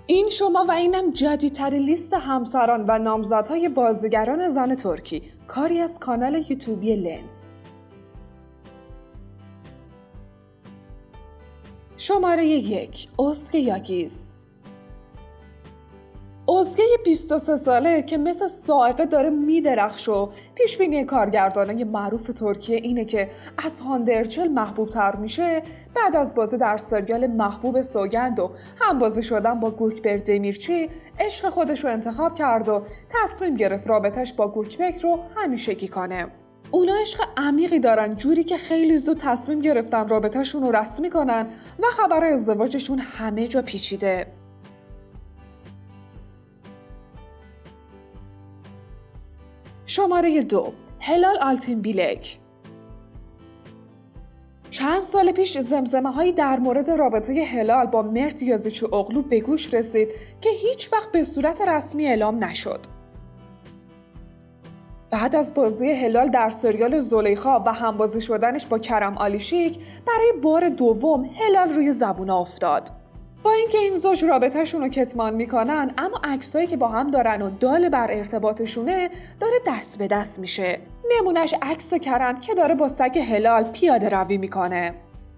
این شما و اینم جدیدترین لیست همسران و نامزدهای بازیگران زن ترکی، کاری از کانال یوتیوبی لنز. شماره 1. ازگه یاگیز. ازگه 23 ساله که مثل صاعقه داره میدرخشه و پیشبینی کارگردانای معروف ترکیه اینه که از هانده ارچل محبوب تر میشه بعد از بازی در سریال محبوب سوگند و همبازی شدن با گوکبر دمیرچی عشق خودش رو انتخاب کرد و تصمیم گرفت رابطش با گوکبک رو همیشگی کنه. اونا عشق عمیقی دارن، جوری که خیلی زود تصمیم گرفتن رابطه‌شون رو رسمی کنن و خبر ازدواجشون همه جا پیچیده. شماره 2. هلال آلتین بیلک. چند سال پیش زمزمه‌هایی در مورد رابطه هلال با مرت یازیچی اغلو به گوش رسید که هیچ وقت به صورت رسمی اعلام نشد. بعد از بازی هلال در سریال زلیخا و همبازی شدنش با کرم آلیشیک برای بار دوم هلال روی زبونه افتاد. با اینکه این زوج رابطه‌شون رو کتمان میکنن، اما عکسایی که با هم دارن و دال بر ارتباطشونه داره دست به دست میشه. نمونش عکس کرم که داره با سگ هلال پیاده روی میکنه.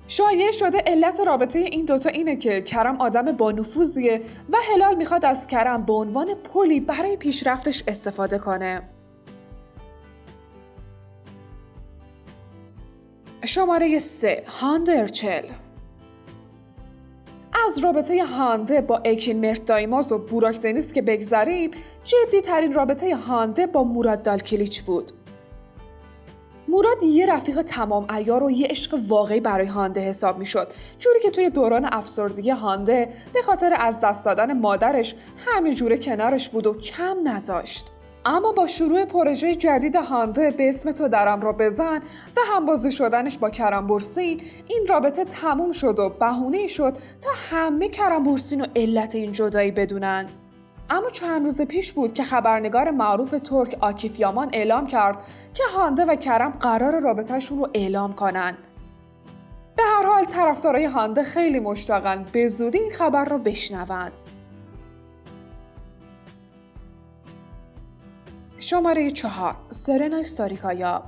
شایعه شده علت رابطه این دوتا اینه که کرم آدم با نفوذیه و هلال میخواد از کرم به عنوان پلی برای پیشرفتش استفاده کنه. شماره 3. هانده ارچل. از رابطه هانده با اکین مرت دایماز و بوراک دنیز که بگذریم، جدی ترین رابطه هانده با موراد دالکلیچ بود. موراد یه رفیق تمام عیار و یه عشق واقعی برای هانده حساب می شد، جوری که توی دوران افسردگی هانده به خاطر از دست دادن مادرش همین جوره کنارش بود و کم نذاشت. اما با شروع پروژه جدید هانده به اسم تو درم را بزن و همبازی شدنش با کرم بورسین، این رابطه تموم شد و بهونه شد تا همه کرم بورسین و علت این جدایی بدونن. اما چند روز پیش بود که خبرنگار معروف ترک آکیف یامان اعلام کرد که هانده و کرم قرار رابطهشون رو اعلام کنن. به هر حال طرفدارای هانده خیلی مشتاقن به زودی این خبر رو بشنون. شماره 4. سرنای ساریکایا.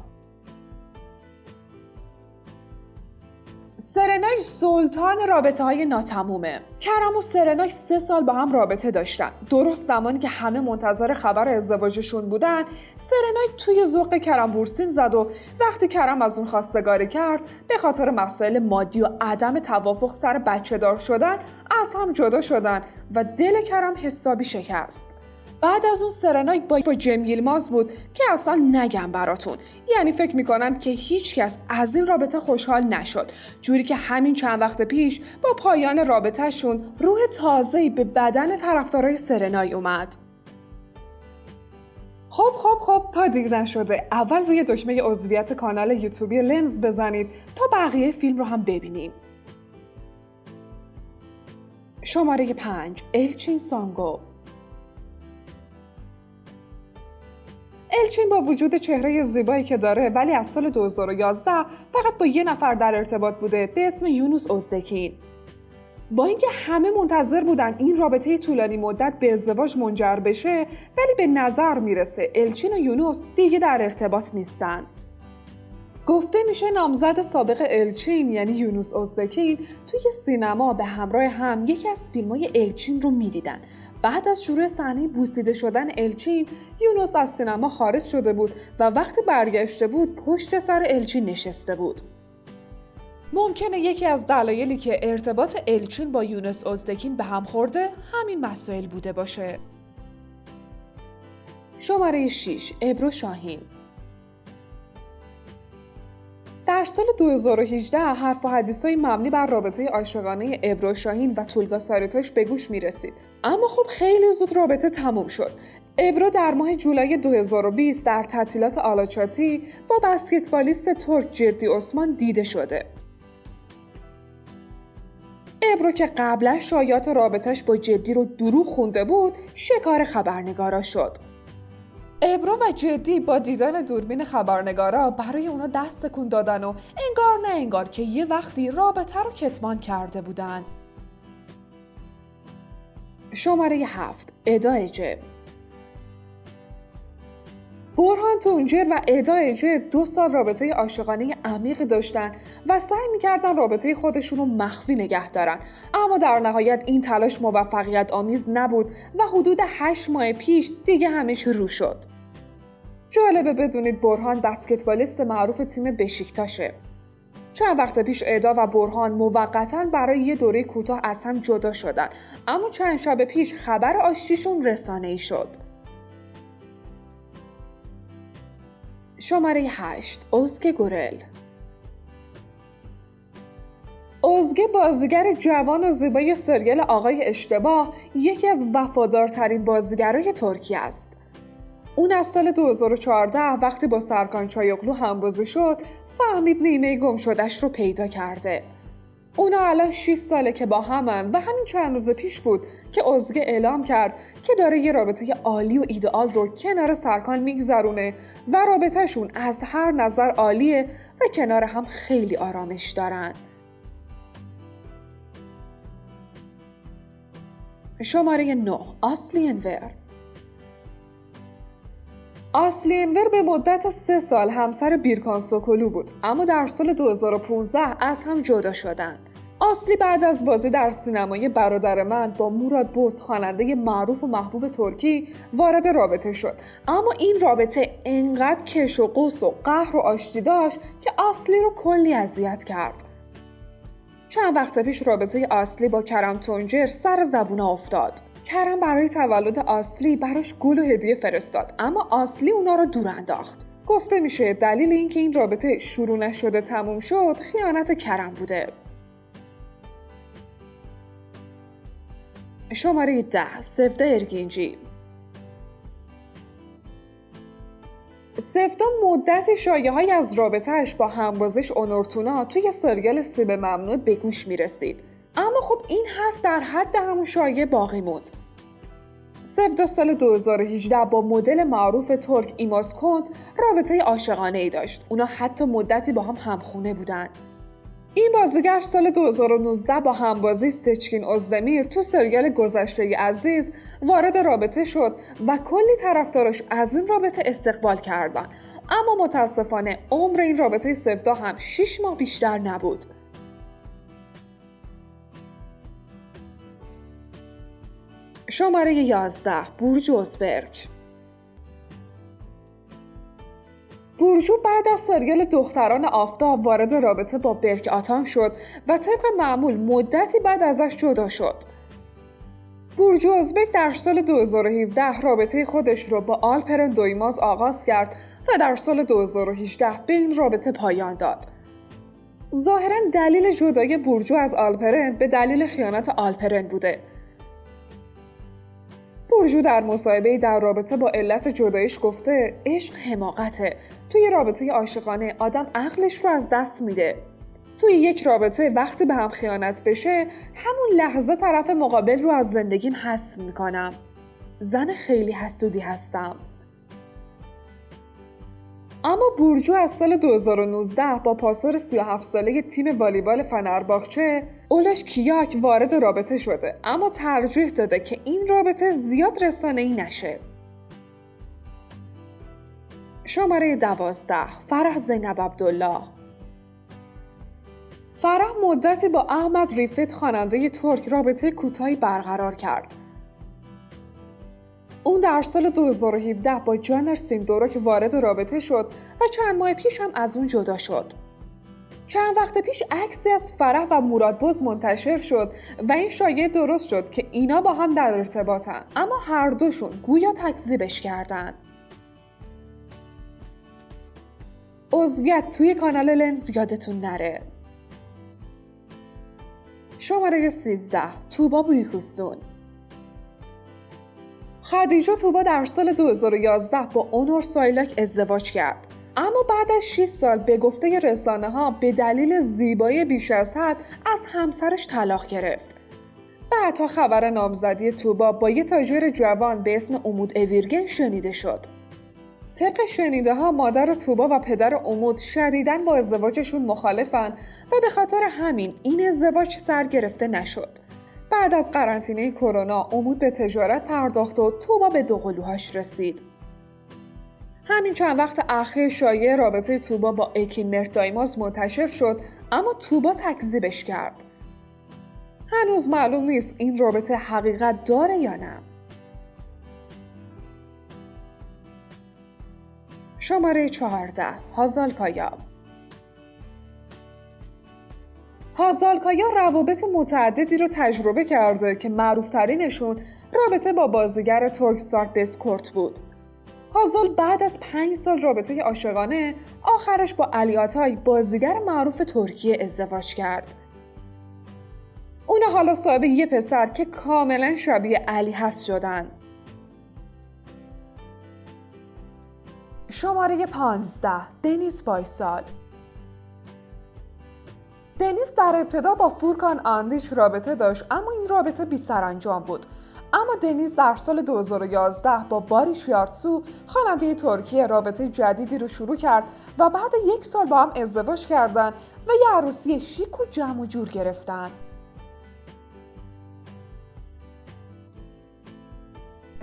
سرنای سلطان رابطه های ناتمومه. کرم و سرنای 3 سال با هم رابطه داشتن. درست زمانی که همه منتظر خبر ازدواجشون بودن، سرنای توی ذوق کرم بورسین زد و وقتی کرم از اون خواستگاری کرد، به خاطر مسائل مادی و عدم توافق سر بچه دار شدن از هم جدا شدن و دل کرم حسابی شکست. بعد از اون سرنای با جم ییلماز بود که اصلا نگم براتون، یعنی فکر میکنم که هیچ کس از این رابطه خوشحال نشد، جوری که همین چند وقت پیش با پایان رابطهشون روح تازه‌ای به بدن طرفدارای سرنای اومد. خب تا دیر نشده اول روی دکمه عضویت کانال یوتیوبی لنز بزنید تا بقیه فیلم رو هم ببینیم. شماره 5. الچین سانگو. الچین با وجود چهره زیبایی که داره ولی از سال 2011 فقط با یه نفر در ارتباط بوده به اسم یونوس ازدکین. با اینکه همه منتظر بودن این رابطه طولانی مدت به ازدواج منجر بشه، ولی به نظر میرسه الچین و یونوس دیگه در ارتباط نیستن. گفته میشه نامزد سابق الچین یعنی یونوس ازدکین توی سینما به همراه هم یکی از فیلم‌های الچین رو میدیدن. بعد از شروع صحنه بوسیده شدن الچین، یونوس از سینما خارج شده بود و وقتی برگشته بود پشت سر الچین نشسته بود. ممکنه یکی از دلایلی که ارتباط الچین با یونوس ازدکین به هم خورده همین مسائل بوده باشه. شماره 6. ابرو شاهین. در سال 2018 حرف و حدیثای مبنی بر رابطه عاشقانه ابرو شاهین و تولگا ساریتاش به گوش می رسید. اما خب خیلی زود رابطه تموم شد. ابرو در ماه جولای 2020 در تعطیلات آلاچاتی با بسکتبالیست ترک جدی عثمان دیده شده. ابرو که قبلا شایعات رابطش با جدی رو دروغ خونده بود، شکار خبرنگارا شد. ابرو و جدی با دیدن دوربین خبرنگارا برای اونا دست تکون دادن و انگار نه انگار که یه وقتی رابطه رو کتمان کرده بودن. شماره 7. ادا اجه. برهان تونجر و ادا اجه 2 سال رابطه عاشقانه عمیقی داشتن و سعی میکردن رابطه خودشون رو مخفی نگه دارن، اما در نهایت این تلاش موفقیت آمیز نبود و حدود 8 ماه پیش دیگه همه چی رو شد. جالبه بدونید برهان بسکتبالیست معروف تیم بشیکتاشه. چند وقت پیش ادا و برهان موقتاً برای یه دوره کوتاه از هم جدا شدن، اما چند شب پیش خبر آشتیشون رسانه‌ای شد. شماره 8. ازگه گورل. ازگه بازیگر جوان و زیبای سریال آقای اشتباه یکی از وفادارترین بازیگرای ترکیه است. اون از سال 2014 وقتی با سرکان چایوغلو همبازی شد فهمید نیمه گم شدش رو پیدا کرده. اونا الان 6 ساله که با همن و همین چند روز پیش بود که ازگه اعلام کرد که داره یه رابطه عالی و ایدئال رو کنار سرکان میگذرونه و رابطهشون از هر نظر عالیه و کنار هم خیلی آرامش دارن. شماره 9. آسلی انور. آسلی انور به مدت 3 سال همسر بیرکان سوکولو بود، اما در سال 2015 از هم جدا شدند. آسلی بعد از بازی در سینمای برادر من با موراد بوز خواننده معروف و محبوب ترکی وارد رابطه شد، اما این رابطه انقدر کش و قوس و قهر و آشتی داشت که آسلی رو کلی اذیت کرد. چند وقت پیش رابطه آسلی با کرم تونجر سر زبون افتاد. کرم برای تولد آسلی براش گل و هدیه فرستاد، اما آسلی اونا رو دور انداخت. گفته میشه دلیل اینکه این رابطه شروع نشده تموم شد خیانت کرم بوده. شماره 10. سفدا ارگینجی. سفدا مدتی شایعه‌هایی از رابطه‌اش با همبازش اونورتونا توی سریال سیب ممنوع به گوش میرسید، اما خب این حرف در حد همون شایعه باقی موند. سفدا سال 2018 با مدل معروف ترک ایماز کنت رابطه عاشقانه‌ای داشت. اونا حتی مدتی با هم همخونه بودن. این بازیگر سال 2019 با همبازی سچکین ازدمیر تو سریال گذشته عزیز وارد رابطه شد و کلی طرفدارش از این رابطه استقبال کردن، اما متاسفانه عمر این رابطه سفدا هم 6 ماه بیشتر نبود. شماره 11. بورجو اوزبرگ. بورجو بعد از سریال دختران آفتاب وارد رابطه با برک آتان شد و طبق معمول مدتی بعد ازش جدا شد. بورجو اوزبرگ در سال 2017 رابطه خودش رو با آلپرن دویماز آغاز کرد و در سال 2018 به این رابطه پایان داد. ظاهراً دلیل جدایی بورجو از آلپرن به دلیل خیانت آلپرن بوده. بورجو در مصاحبه‌ای در رابطه با علت جداییش گفته عشق حماقته. توی رابطه عاشقانه آدم عقلش رو از دست میده. توی یک رابطه وقتی به هم خیانت بشه همون لحظه طرف مقابل رو از زندگیم حذف میکنم. زن خیلی حسودی هستم. اما بورجو از سال 2019 با پاسور 37 ساله تیم والیبال فنرباغچه اولاش کیاک وارد رابطه شده، اما ترجیح داده که این رابطه زیاد رسانه‌ای نشه. شماره 12. فرح زینب عبدالله. فرح مدتی با احمد ریفت خواننده ترک رابطه کوتاهی برقرار کرد. اون در سال 2017 با جانر سیندوروک وارد رابطه شد و چند ماه پیش هم از اون جدا شد. چند وقت پیش عکسی از فرح و موراد بوز منتشر شد و این شایعه درست شد که اینا با هم در ارتباطن، اما هر دوشون گویا تکذیبش کردن. عضویت توی کانال لنز یادتون نره. شماره 13. توبا بویکوستون. خدیجه توبا در سال 2011 با اونور سایلاک ازدواج کرد، اما بعد از 6 سال به گفته رسانه‌ها به دلیل زیبایی بیش از حد از همسرش طلاق گرفت. بعدها خبر نامزدی توبا با یه تاجر جوان به اسم امود اویرگن شنیده شد. طبق شنیده ها مادر توبا و پدر امود شدیداً با ازدواجشون مخالفن و به خاطر همین این ازدواج سر گرفته نشد. بعد از قرنطینه کرونا امید به تجارت پرداخت و توبا به دوقلوهاش رسید. همین چند وقت اخیر شایعه رابطه توبا با اکین مرتایماز منتشر شد، اما توبا تکذیبش کرد. هنوز معلوم نیست این رابطه حقیقت داره یا نه. شماره 14. هازالکایا. هازالکایا روابط متعددی رو تجربه کرده که معروفترینشون رابطه با بازیگر ترکسار بسکورت بود. هازال بعد از 5 سال رابطه عاشقانه آخرش با علی آتای بازیگر معروف ترکیه ازدواج کرد. اونا حالا صاحب یه پسر که کاملا شبیه علی هست شدن. شماره 15. دنیز بایسال. دنیز در ابتدا با فورکان آندیش رابطه داشت، اما این رابطه بی سرانجام بود. اما دنیز در سال 2011 با باریش یارتسو خواننده ترکیه رابطه جدیدی رو شروع کرد و بعد 1 سال با هم ازدواج کردن و یه عروسی شیک و جمع و جور گرفتن.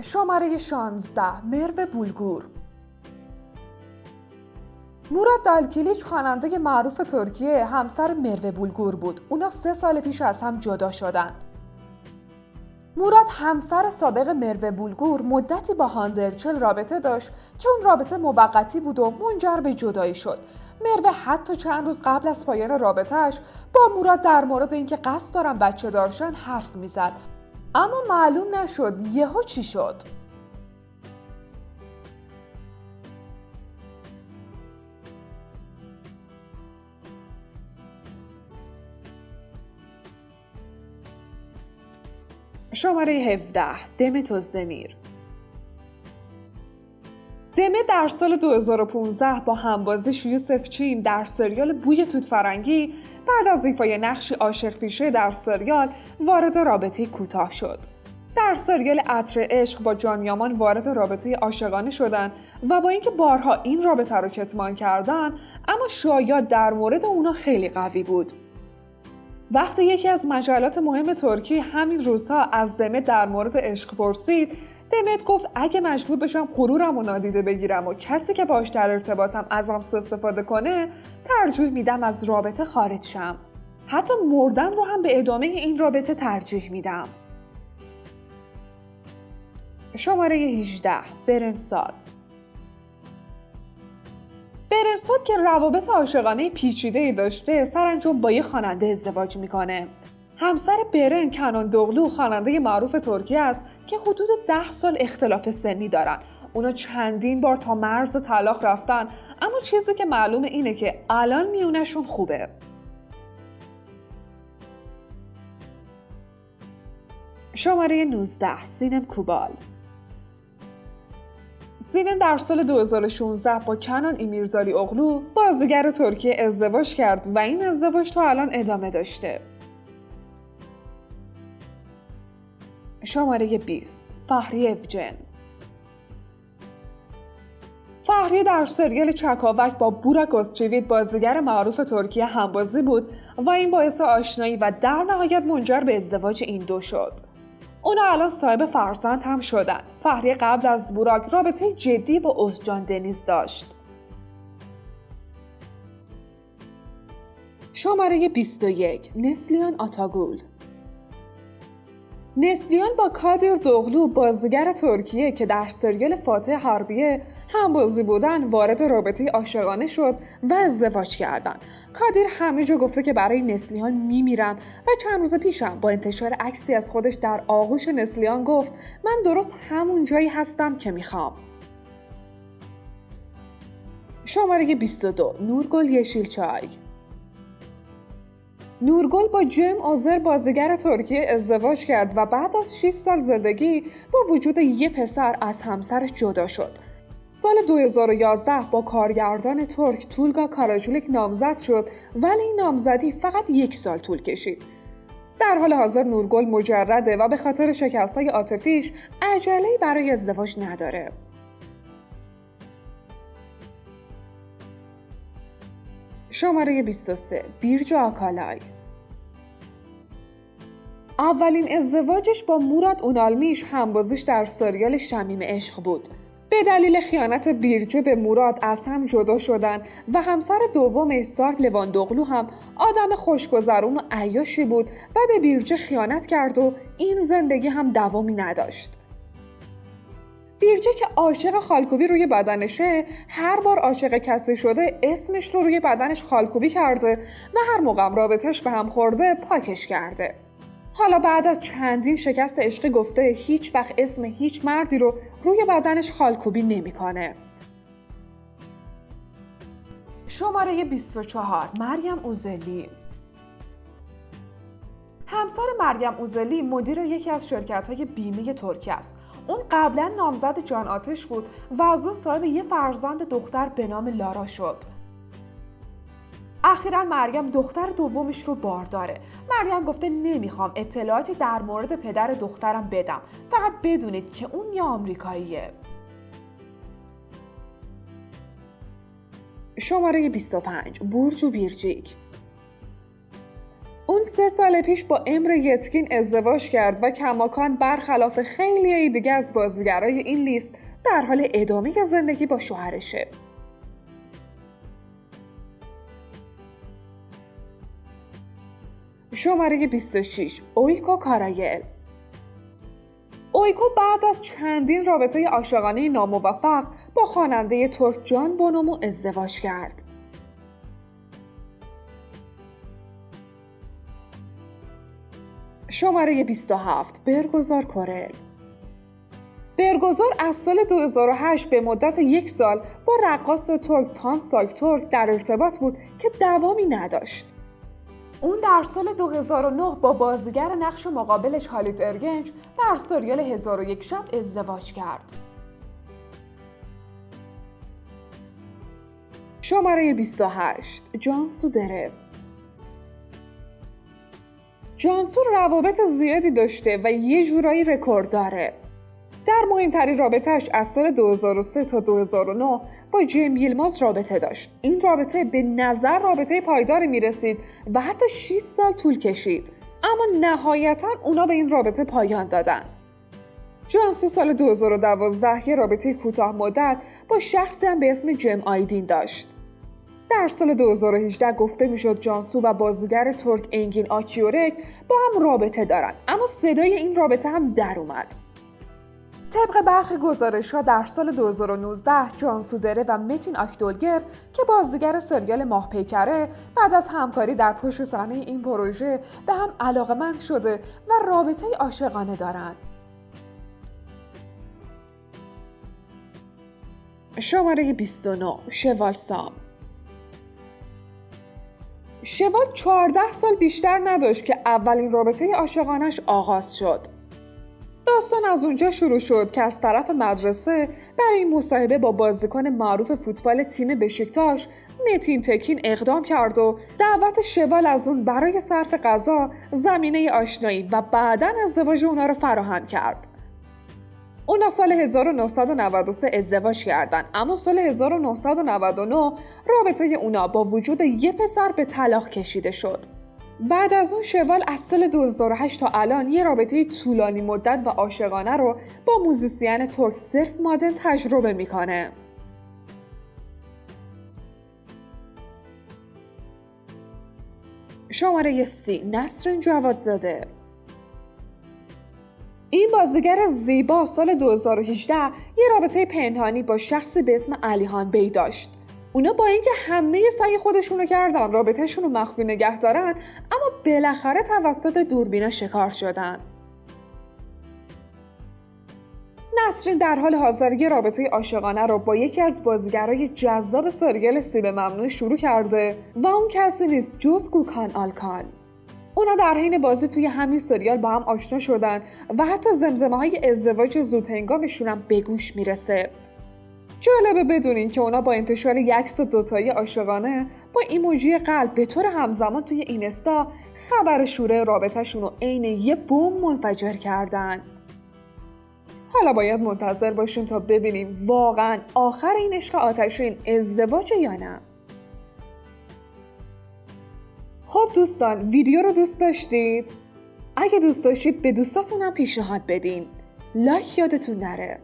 شماره 16. مرو بولگور. موراد دالکلیچ خواننده معروف ترکیه همسر مرو بولگور بود. اونا 3 سال پیش از هم جدا شدن. موراد همسر سابق مرو بولگور مدتی با هاندرچل رابطه داشت که اون رابطه موقتی بود و منجر به جدایی شد. مرو حتی چند روز قبل از پایان رابطه‌اش با موراد در مورد اینکه قصد دارن بچه دارشن حرف میزد، اما معلوم نشد یهو چی شد. شماره 17. دمت özdemir. دمت در سال 2015 با همبازیش یوسف چیم در سریال بوی توت فرنگی بعد از ایفای نقشی عاشق پیشه در سریال وارد رابطه کوتاه شد. در سریال عطر عشق با جان یامان وارد رابطه عاشقانه شدن و با اینکه بارها این رابطه رو کتمان کردن، اما شایعات در مورد اونا خیلی قوی بود. وقتی یکی از مجلات مهم ترکی همین روزها از دمت در مورد عشق پرسید، دمت گفت اگه مجبور بشم غرورم رو نادیده بگیرم و کسی که باش در ارتباطم ازم سوء استفاده کنه، ترجیح میدم از رابطه خارج شم. حتی مردن رو هم به ادامه این رابطه ترجیح میدم. شماره 18. برنساد. برنساد که روابط عاشقانه پیچیده‌ای داشته، سرانجام با یه خواننده ازدواج میکنه. همسر برن کنان دوغلو خواننده معروف ترکیه است که حدود 10 سال اختلاف سنی دارن. اونا چندین بار تا مرز طلاق رفتن، اما چیزی که معلومه اینه که الان میونشون خوبه. شماره 19. سینم کوبال. سینم در سال 2016 با کنان ایمیرزالی اغلو بازیگر ترکیه ازدواج کرد و این ازدواج تا الان ادامه داشته. شماره 20. فهریه اوجن. فهریه در سریال چکاوک با بوراک اوزچیویت بازیگر معروف ترکیه همبازی بود و این باعث آشنایی و در نهایت منجر به ازدواج این دو شد. اونا الان صاحب فرزند هم شدن. فهریه قبل از بوراک رابطه جدی با اوزجان دنیز داشت. شماره 21. نسلیان آتاگول. نسلیان با کادیر دوغلو بازیگر ترکیه که در سریال فاتح حربیه همبازی بودن وارد رابطه عاشقانه شد و ازدواج کردن. کادیر همه جا گفته که برای نسلیان میمیرم و چند روز پیشم با انتشار عکسی از خودش در آغوش نسلیان گفت من درست همون جایی هستم که میخوام. شماره 22. نورگل یشیلچای. نورگل با جیم اوزر بازیگر ترکیه ازدواج کرد و بعد از 6 سال زندگی با وجود یه پسر از همسرش جدا شد. سال 2011 با کارگردان ترک تولگا کاراجولیک نامزد شد، ولی این نامزدی فقط 1 سال طول کشید. در حال حاضر نورگل مجرده و به خاطر شکست‌های عاطفیش عجله‌ای برای ازدواج نداره. شماره 23. بیرجا آکالای. اولین ازدواجش با مراد اونالمیش همبازیش در سریال شمیم عشق بود. به دلیل خیانت بیرجه به مراد از هم جدا شدن و همسر دومش سارب لواندوغلو هم آدم خوشگذرون و عیاشی بود و به بیرجه خیانت کرد و این زندگی هم دوامی نداشت. بیرجه که عاشق خالکوبی روی بدنشه، هر بار عاشق کسی شده اسمش رو روی بدنش خالکوبی کرده و هر موقع رابطش به هم خورده پاکش کرده. حالا بعد از چندین شکست عشقی گفته هیچ وقت اسم هیچ مردی رو روی بدنش خالکوبی نمی‌کنه. شماره 24 مریم اوزلی. همسر مریم اوزلی مدیر یکی از شرکت‌های بیمه ترکیه است. اون قبلا نامزد جان آتش بود و از اون صاحب یه فرزند دختر به نام لارا شد. اخیراً مریم دختر دومش رو بارداره. مریم گفته نمیخوام اطلاعاتی در مورد پدر دخترم بدم. فقط بدونید که اون یه آمریکاییه. شماره 25 بورج و بیرجیک. اون 3 سال پیش با امر یتکین ازدواج کرد و کماکان برخلاف خیلی دیگه از بازیگرای این لیست در حال ادامه زندگی با شوهرشه. شماره 26 اویکو کارایل. اویکو بعد از چندین رابطه عاشقانه ناموفق با خواننده ترک جان بونومو ازدواج کرد. شماره 27 برگزار کورل. برگزار از سال 2008 به مدت 1 سال با رقاص ترک تان ساکتورک در ارتباط بود که دوامی نداشت. اون در سال 2009 با بازیگر نقش مقابلش هالیت ارگنچ در سریال 1001 شب ازدواج کرد. شماره 28 جانسو دره. جانسو روابط زیادی داشته و یه جورایی رکورد داره. در مهمترین رابطه‌اش از سال 2003 تا 2009 با جیم یلماز رابطه داشت. این رابطه به نظر رابطه پایداری میرسید و حتی 6 سال طول کشید. اما نهایتاً اونا به این رابطه پایان دادن. جانسو سال 2012 یه رابطه کوتاه مدت با شخصی هم به اسم جم آیدین داشت. در سال 2018 گفته میشد جانسو و بازیگر ترک انگین آکیورک با هم رابطه دارن، اما صدای این رابطه هم در اومد. طبق برخی گزارش‌ها در سال 2019 جانسو دره و متین آکدولگر که بازیگر سریال ماه پیکره بعد از همکاری در پشت صحنه این پروژه به هم علاقه‌مند شده و رابطه عاشقانه دارند. شماره 29 شوال سام. شوال 14 سال بیشتر نداشت که اولین رابطه عاشقانش آغاز شد. داستان از اونجا شروع شد که از طرف مدرسه برای مصاحبه با بازیکن معروف فوتبال تیم بشکتاش متین تکین اقدام کرد و دعوت شوال از اون برای صرف غذا زمینه آشنایی و بعداً ازدواج اونا رو فراهم کرد. اونا سال 1993 ازدواج کردن، اما سال 1999 رابطه اونا با وجود یه پسر به طلاق کشیده شد. بعد از اون شوال از سال 2008 تا الان یه رابطه طولانی مدت و عاشقانه رو با موزیسین ترک سرف مادن تجربه میکنه. شماره 30 نسرین جوادزاده. این بازیگر زیبا سال 2018 یه رابطه پنهانی با شخصی به اسم علیهان بی داشت. اونا با اینکه همه سعی خودشونو کردن رابطهشون رو مخفی نگه دارن، اما بالاخره توسط دوربینا شکار شدن. نسرین در حال حاضر یه رابطه عاشقانه رو با یکی از بازیگرای جذاب سریال سیب ممنوع شروع کرده و اون کسی نیست جز گوکان آلکان. اونا در حین بازی توی همین سریال با هم آشنا شدن و حتی زمزمه‌های ازدواج زودهنگامشون هم به گوش میرسه. جالبه بدونین که اونا با انتشار یک عکس دوتایی عاشقانه با ایموجی قلب به طور همزمان توی اینستا خبر شوره رابطه‌شون رو عین یه بمب منفجر کردن. حالا باید منتظر باشیم تا ببینیم واقعاً آخر این عشق آتشین ازدواج یا نه. خب دوستان، ویدیو رو دوست داشتید؟ اگه دوست داشتید به دوستاتونم پیشنهاد بدین. لایک یادتون نره.